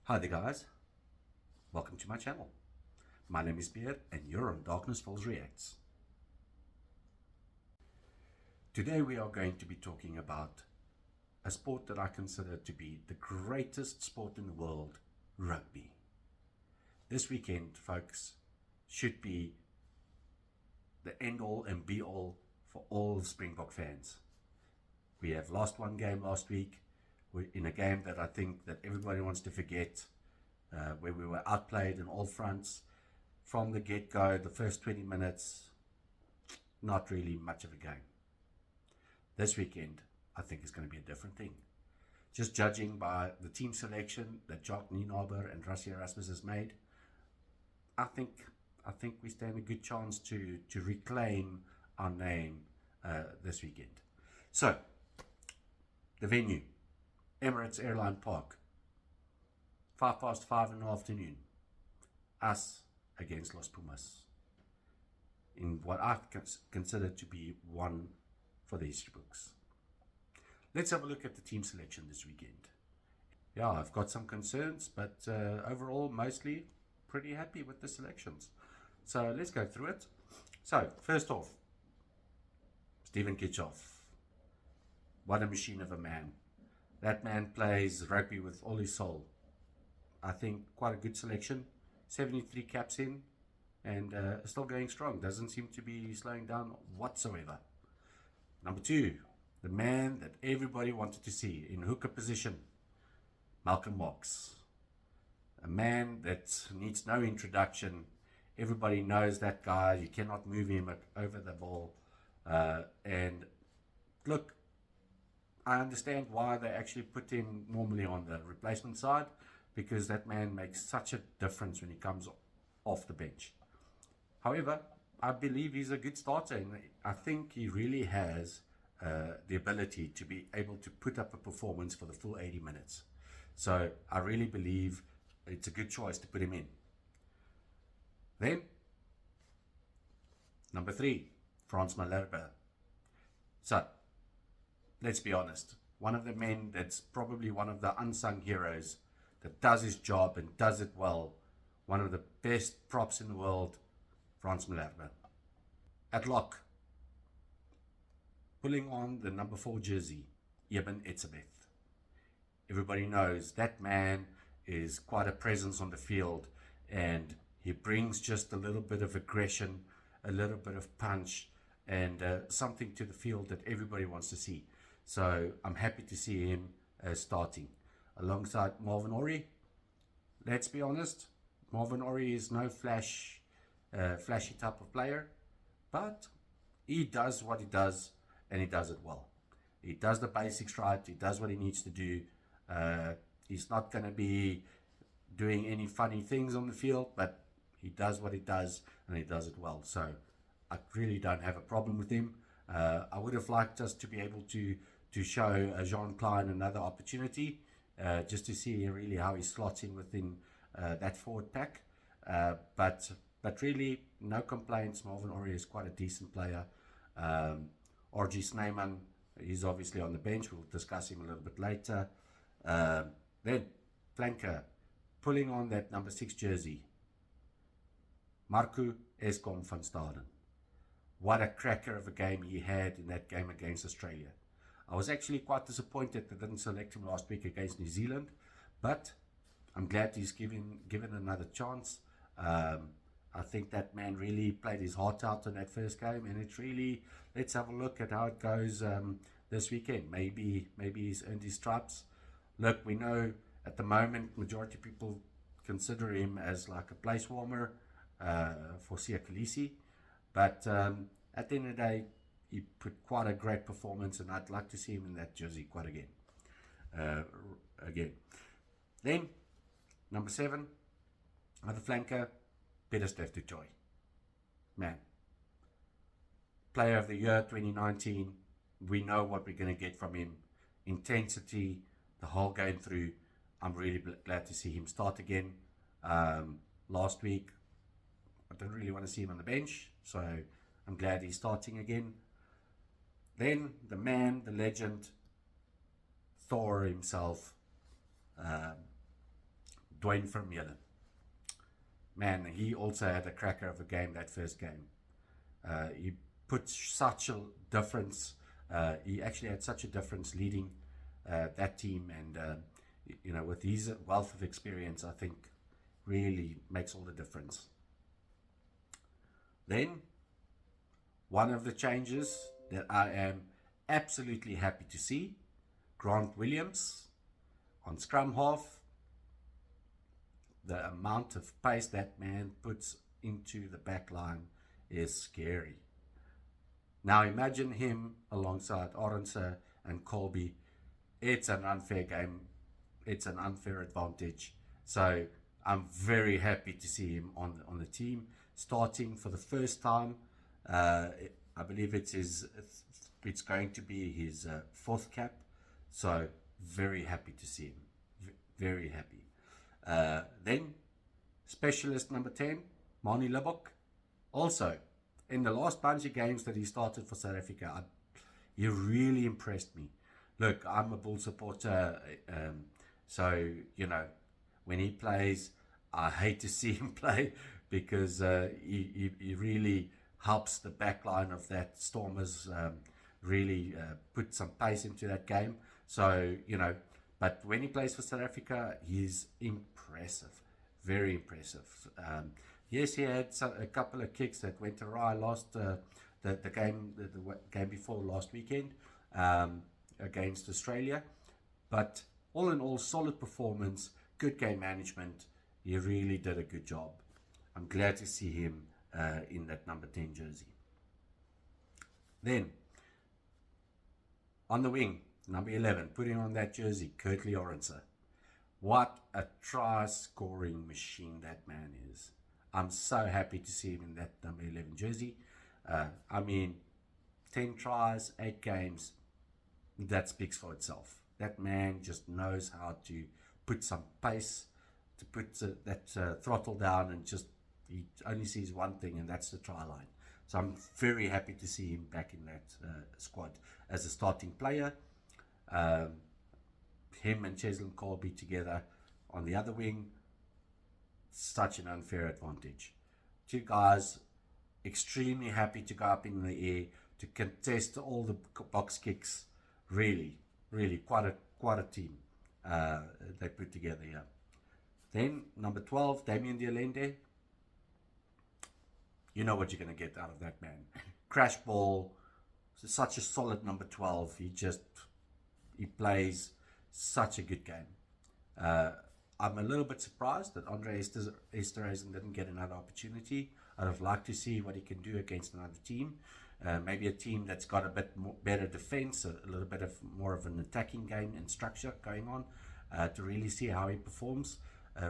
Hi there guys, welcome to my channel. My name is Beard and you're on Darkness Falls Reacts. Today we are going to be talking about a sport that I consider to be the greatest sport in the world, rugby. This weekend, folks, should be the end all and be all for all Springbok fans. We have lost one game last week. We're in a game that I think that everybody wants to forget, where we were outplayed in all fronts. From the get-go, the first 20 minutes, not really much of a game. This weekend, I think is going to be a different thing. Just judging by the team selection that Jock Nienaber and Rassie Erasmus has made, I think we stand a good chance to reclaim our name this weekend. So, the venue, Emirates Airline Park, 5:05 in the afternoon, us against Los Pumas, in what I consider to be one for the history books. Let's have a look at the team selection this weekend. Yeah, I've got some concerns, but overall, mostly pretty happy with the selections. So let's go through it. So, first off, Steven Kitchoff. What a machine of a man. That man plays rugby with all his soul. I think quite a good selection. 73 caps in and still going strong. Doesn't seem to be slowing down whatsoever. Number two, the man that everybody wanted to see in hooker position, Malcolm Marx. A man that needs no introduction. Everybody knows that guy. You cannot move him over the ball. And look, I understand why they actually put him normally on the replacement side, because that man makes such a difference when he comes off the bench. However, I believe he's a good starter, and I think he really has the ability to be able to put up a performance for the full 80 minutes. So I really believe it's a good choice to put him in. Then, number three, Frans Malherbe. So, let's be honest, one of the men that's probably one of the unsung heroes that does his job and does it well, one of the best props in the world, Frans Malherbe. At lock, pulling on the number 4 jersey, Eben Etzebeth. Everybody knows that man is quite a presence on the field, and he brings just a little bit of aggression, a little bit of punch, and something to the field that everybody wants to see. So I'm happy to see him starting alongside Marvin Orie. Let's be honest, Marvin Orie is no flashy type of player, but he does what he does, and he does it well. He does the basics right. He does what he needs to do. He's not going to be doing any funny things on the field, but he does what he does, and he does it well. So I really don't have a problem with him. I would have liked us to be able to show Jean Klein another opportunity, just to see really how he slots in within that forward pack. But really, no complaints. Marvin Orie is quite a decent player. RG Snyman, he's obviously on the bench. We'll discuss him a little bit later. Then, flanker, pulling on that number 6 jersey, Marco Eskom van Staden. What a cracker of a game he had in that game against Australia. I was actually quite disappointed that they didn't select him last week against New Zealand, but I'm glad he's given another chance. I think that man really played his heart out in that first game, and it's really, let's have a look at how it goes this weekend. Maybe he's earned his stripes. Look, we know at the moment majority of people consider him as like a place warmer for Siya Kolisi, but at the end of the day, he put quite a great performance, and I'd like to see him in that jersey quite again. Then, number 7, another flanker, Pieter-Steph du Toit. Man, Player of the Year 2019, we know what we're going to get from him. Intensity, the whole game through. I'm really glad to see him start again. Last week, I didn't really want to see him on the bench, so I'm glad he's starting again. Then the man, the legend, Thor himself, Dwayne Vermeulen. Man, he also had a cracker of a game that first game. He put such a difference. He actually had such a difference leading that team, and with his wealth of experience, I think really makes all the difference. Then, one of the changes that I am absolutely happy to see, Grant Williams on scrum half. The amount of pace that man puts into the back line is scary. Now imagine him alongside Arendse and Colby. It's an unfair game. It's an unfair advantage. So I'm very happy to see him on the team, starting for the first time. I believe it's going to be his fourth cap. So very happy to see him. Very happy. Then specialist number 10, Mani Libbok. Also, in the last bunch of games that he started for South Africa, he really impressed me. Look, I'm a Bull supporter, so when he plays, I hate to see him play because he really helps the back line of that Stormers really put some pace into that game. So but when he plays for South Africa, he's impressive, very impressive. Yes, he had a couple of kicks that went awry the game before last weekend against Australia. But all in all, solid performance, good game management. He really did a good job. I'm glad to see him in that number 10 jersey. Then, on the wing, number 11, putting on that jersey, Kurtley Arendse. What a try-scoring machine that man is. I'm so happy to see him in that number 11 jersey. 10 tries, 8 games, that speaks for itself. That man just knows how to put some pace, to put that throttle down, and he only sees one thing, and that's the try line. So I'm very happy to see him back in that squad as a starting player. Him and Casle and Colby together on the other wing, such an unfair advantage. Two guys extremely happy to go up in the air, to contest all the box kicks. Really, really quite a team they put together here. Then number 12, Damien Dialende. You know what you're going to get out of that man. Crash ball, such a solid number 12. He plays such a good game. I'm a little bit surprised that Andre Esterhuizen didn't get another opportunity. I'd have liked to see what he can do against another team. Maybe a team that's got a bit more, better defense, a little bit more of an attacking game and structure going on, to really see how he performs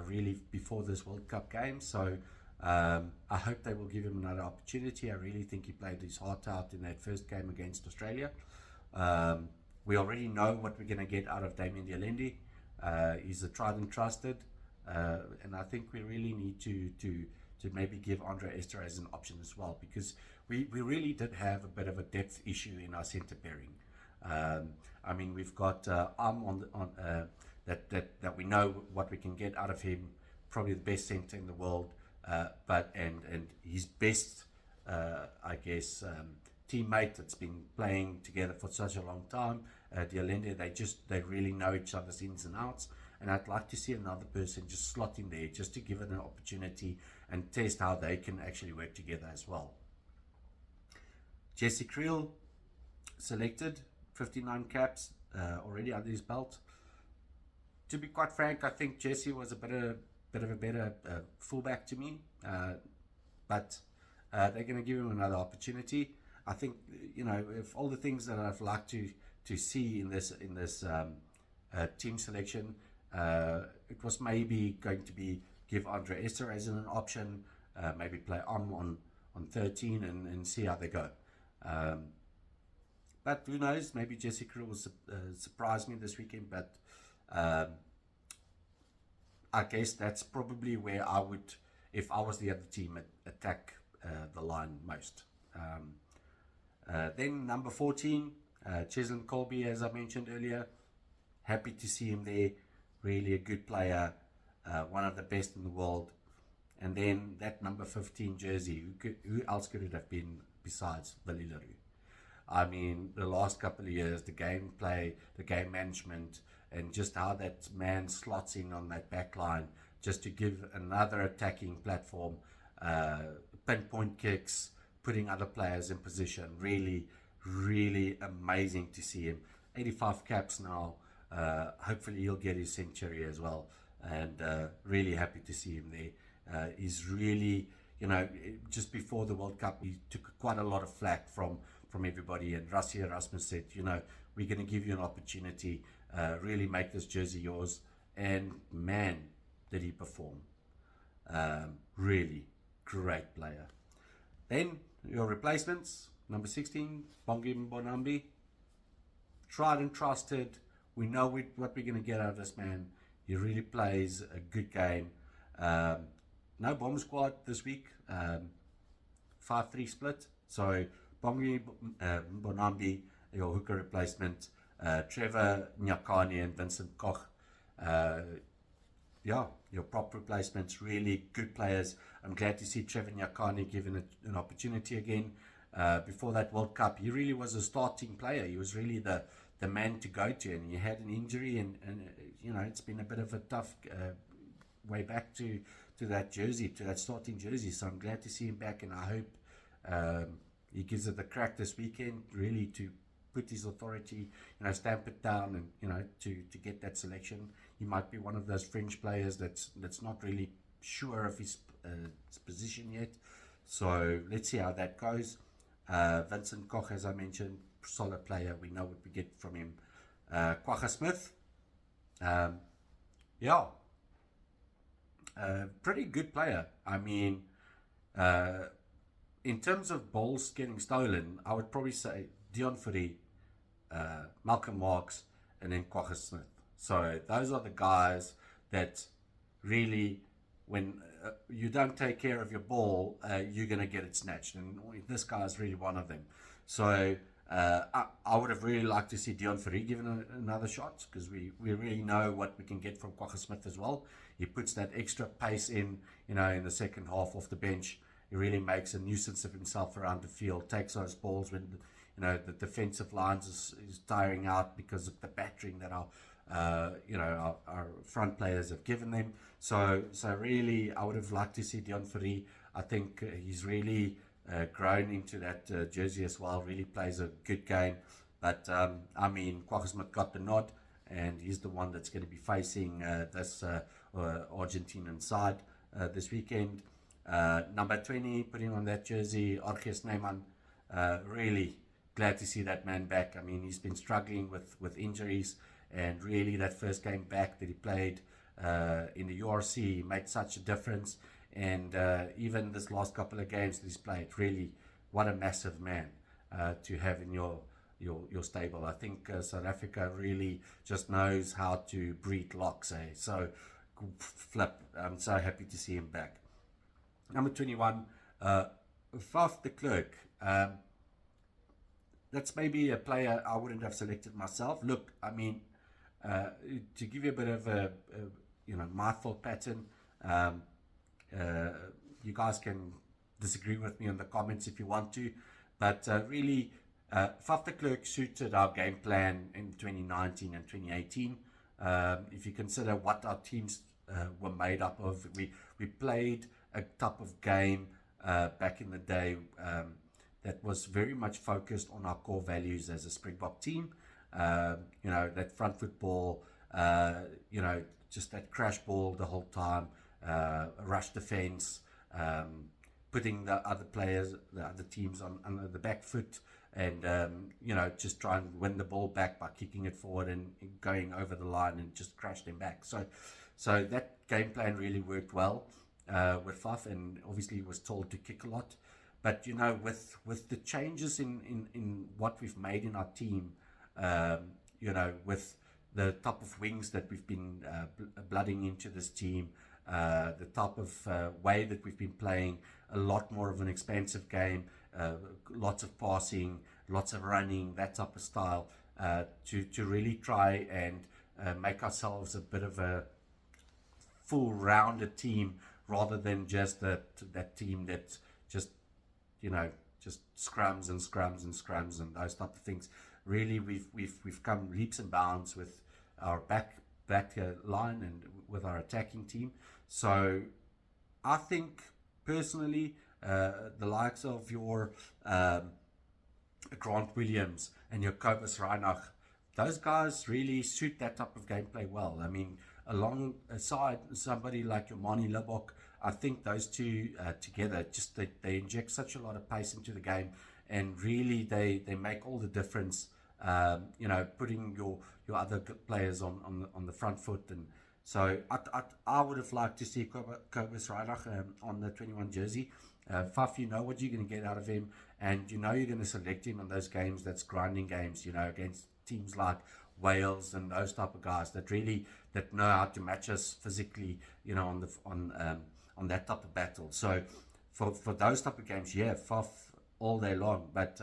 really before this World Cup game. So I hope they will give him another opportunity. I really think he played his heart out in that first game against Australia. We already know what we're going to get out of Damien Dialende. He's a tried and trusted, and I think we really need to maybe give Andre Esterhuizen an option as well, because we really did have a bit of a depth issue in our centre pairing. We've got on that we know what we can get out of him, probably the best centre in the world, but his best, teammate that's been playing together for such a long time, Dialende. They really know each other's ins and outs, and I'd like to see another person just slot in there just to give it an opportunity and test how they can actually work together as well. Jesse Creel selected, 59 caps already under his belt. To be quite frank, I think Jesse was a bit of a better fullback to me, but they're going to give him another opportunity. I think if all the things that I've liked to see in this team selection, it was maybe going to be give Andre Esterhuizen an option, maybe play on 13 and see how they go. But who knows? Maybe Jesse Creel will surprise me this weekend. But I guess that's probably where I would, if I was the other team, attack the line most. Then number 14, Casle and Colby, as I mentioned earlier. Happy to see him there. Really a good player. one of the best in the world. And then that number 15 jersey, who else could it have been besides Billy LaRue? I mean, the last couple of years, the gameplay, the game management, and just how that man slots in on that back line just to give another attacking platform, pinpoint kicks, putting other players in position. Really, really amazing to see him. 85 caps now. Hopefully he'll get his century as well. And really happy to see him there. He's really, just before the World Cup, he took quite a lot of flack from everybody. And Rassie Erasmus said, we're going to give you an opportunity, really make this jersey yours. And man, did he perform. Really great player. Then your replacements, number 16, Bongi Mbonambi. Tried and trusted. We know what we're going to get out of this man. He really plays a good game. No bomb squad this week. 5-3 split. So Bongi Mbonambi, your hooker replacement. Trevor Nyakani and Vincent Koch. Your prop replacements, really good players. I'm glad to see Trevor Nyakani given an opportunity again. Before that World Cup, he really was a starting player. He was really the man to go to, and he had an injury, and it's been a bit of a tough way back to that jersey, to that starting jersey. So I'm glad to see him back, and I hope he gives it the crack this weekend, really to put his authority, stamp it down, and to get that selection. He might be one of those fringe players that's not really sure of his position yet. So let's see how that goes. Vincent Koch, as I mentioned, solid player. We know what we get from him. Kwagga Smith, pretty good player. I mean, in terms of balls getting stolen, I would probably say Dion Fourie, Malcolm Marx, and then Kwagga Smith. So those are the guys that really, when you don't take care of your ball, you're going to get it snatched. And this guy is really one of them. So I would have really liked to see Dion Fourie given another shot, because we really know what we can get from Kwagga Smith as well. He puts that extra pace in the second half off the bench. He really makes a nuisance of himself around the field, takes those balls when the defensive lines is tiring out because of the battering that our front players have given them. So really, I would have liked to see Dion Fourie. I think he's really grown into that jersey as well. Really plays a good game. But Kwagga Smith got the nod, and he's the one that's going to be facing this Argentinian side this weekend. Number 20, putting on that jersey, Argees Neyman. Really glad to see that man back. I mean, he's been struggling with injuries, and really that first game back that he played in the URC made such a difference. And even this last couple of games that he's played, really, what a massive man to have in your stable. I think South Africa really just knows how to breed locks. So flip. I'm so happy to see him back. Number 21, Faf de Klerk. That's maybe a player I wouldn't have selected myself. Look, I mean, to give you a bit of a my thought pattern, you guys can disagree with me in the comments if you want to, but really, Faf de Klerk suited our game plan in 2019 and 2018. If you consider what our teams were made up of, we played a type of game back in the day that was very much focused on our core values as a Springbok team. That front foot ball, just that crash ball the whole time, rush defense, putting the other players, the other teams on the back foot, and just try and win the ball back by kicking it forward and going over the line and just crash them back. So that game plan really worked well with Faf, and obviously was told to kick a lot. But with the changes in what we've made in our team, with the type of wings that we've been blooding into this team, the type of way that we've been playing, a lot more of an expansive game, lots of passing, lots of running, that type of style, to really try and make ourselves a bit of a full rounded team rather than just that team that just, you know, just scrums and scrums and scrums and those type of things. Really, we've come leaps and bounds with our back line and with our attacking team. So I think personally, the likes of your Grant Williams and your Kobus Reinach, those guys really suit that type of gameplay well. I mean, alongside somebody like your Mani Libok, I think those two together, just they inject such a lot of pace into the game, and really they make all the difference. You know, putting your other players on the front foot. And so I would have liked to see Kobus Reinach on the 21 jersey. Faf, you know what you're going to get out of him, and you know you're going to select him on those games that's grinding games, you know, against teams like Wales and those type of guys that know how to match us physically, you know, on that type of battle. So for those type of games, yeah, Faf all day long. But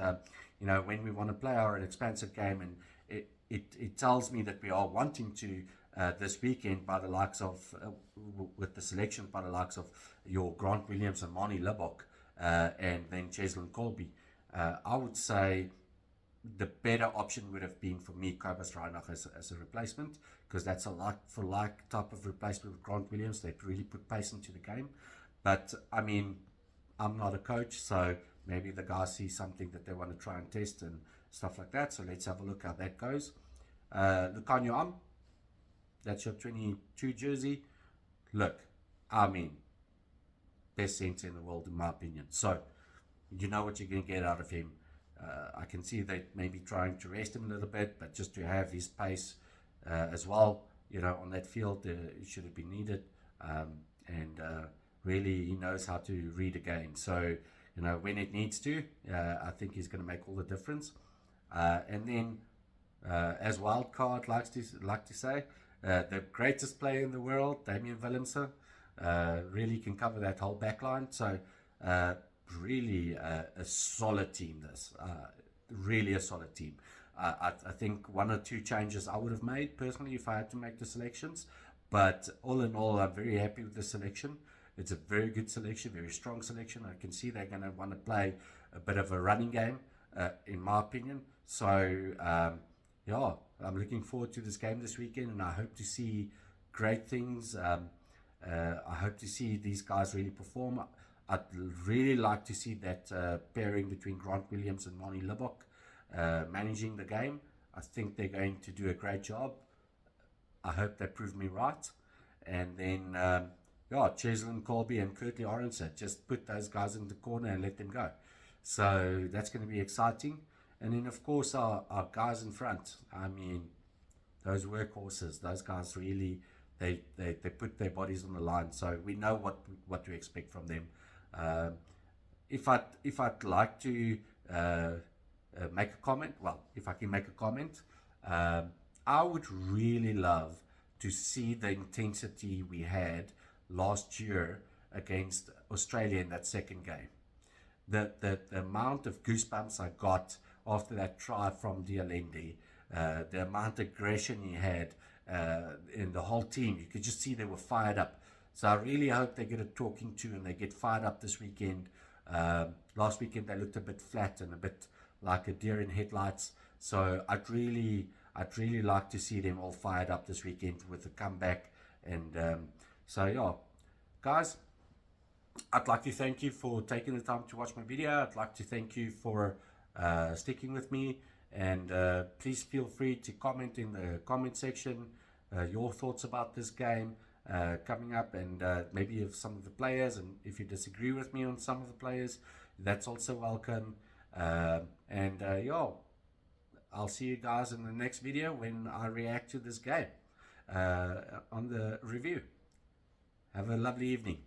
you know, when we want to play our expansive game, and it tells me that we are wanting to this weekend by the likes of with the selections by the likes of your Grant Williams and Mani Libok, and then Casle and Colby. I would say the better option would have been for me Kobus Reinach as a replacement, because that's a like for like type of replacement with Grant Williams. They really put pace into the game. But I mean, I'm not a coach, so maybe the guys see something that they want to try and test and stuff like that. So let's have a look how that goes. Lucanio Am, that's your 22 jersey. Look, I mean, best centre in the world in my opinion. So you know what you're going to get out of him. I can see they maybe trying to rest him a little bit, but just to have his pace as well, you know, on that field, it should have been needed. And really, he knows how to read a game. So, you know, when it needs to, I think he's going to make all the difference. And then, as Wildcard like to say, the greatest player in the world, Damian Willemse, really can cover that whole back line. So, really a solid team, this. Really a solid team. I think one or two changes I would have made, personally, if I had to make the selections. But all in all, I'm very happy with the selection. It's a very good selection, very strong selection. I can see they're going to want to play a bit of a running game, in my opinion. So, yeah, I'm looking forward to this game this weekend, and I hope to see great things. I hope to see these guys really perform. I'd really like to see that pairing between Grant Williams and Mani Libok managing the game. I think they're going to do a great job. I hope they prove me right. And then, yeah, Cheslin, Colby, and Curtly Orense, just put those guys in the corner and let them go. So that's going to be exciting. And then, of course, our guys in front. I mean, those workhorses, those guys really, they put their bodies on the line. So we know what to expect from them. If I'd like to make a comment, well, if I can make a comment, I would really love to see the intensity we had last year against Australia in that second game. The amount of goosebumps I got after that try from Dialende, the amount of aggression he had in the whole team, you could just see they were fired up. So I really hope they get a talking to and they get fired up this weekend. Last weekend they looked a bit flat and a bit like a deer in headlights. So I'd really like to see them all fired up this weekend with a comeback. And so yeah, guys, I'd like to thank you for taking the time to watch my video. I'd like to thank you for sticking with me, and please feel free to comment in the comment section your thoughts about this game coming up, and maybe of some of the players, and if you disagree with me on some of the players, that's also welcome. And yeah, I'll see you guys in the next video when I react to this game on the review. Have a lovely evening.